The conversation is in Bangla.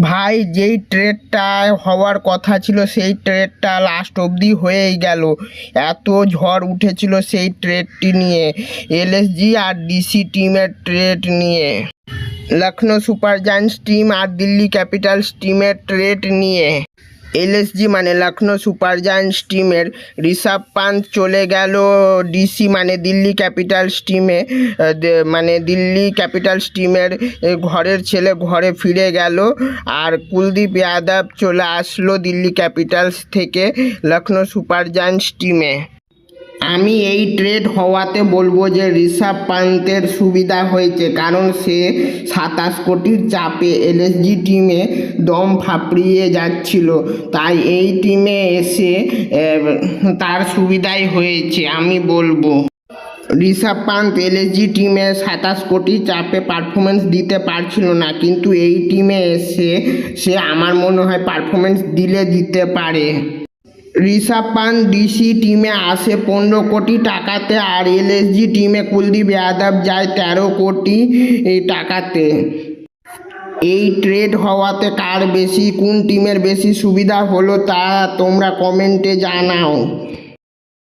ভাই যেই ট্রেডটা হওয়ার কথা ছিল সেই ট্রেডটা লাস্ট অবধি হয়েই গেল। এত ঝড় উঠেছিল সেই ট্রেডটি নিয়ে, এলএসজি আর ডিসি টিমের ট্রেড নিয়ে, লখনৌ সুপার জায়ান্টস টিম আর দিল্লি ক্যাপিটালস টিমের ট্রেড নিয়ে। এলএসজি মানে লখনৌ সুপার জায়ান্টস টিমের ঋষভ পান্ত চলে গেল ডিসি মানে দিল্লি ক্যাপিটালস টিমে, মানে দিল্লি ক্যাপিটালস টিমের ঘরের ছেলে ঘরে ফিরে গেল। আর কুলদীপ যাদব চলে আসলো দিল্লি ক্যাপিটালস থেকে লখনৌ সুপার জায়ান্টস টিমে। আমি এই ট্রেড হওয়াতে বলবো যে ঋষভ পান্তের সুবিধা হয়েছে, কারণ সে 27 কোটির চাপে এলএসজি টিমে দম ফাঁপড়িয়ে যাচ্ছিল, তাই এই টিমে এসে তার সুবিধাই হয়েছে আমি বলবো। ঋষভ পান্ত এলএসজি টিমে 27 কোটি চাপে পারফরমেন্স দিতে পারছিল না, কিন্তু এই টিমে এসে সে আমার মনে হয় পারফরমেন্স দিতে পারে। ঋষভ পান্ত ডিসি টিমে আসে 15 কোটি টাকাতে, আর এলএসজি টিমে কুলদীপ যাদব যায় 13 কোটি টাকাতে। এই ট্রেড হওয়াতে কার বেশি, কোন টিমের বেশি সুবিধা হলো তা তোমরা কমেন্টে জানাও।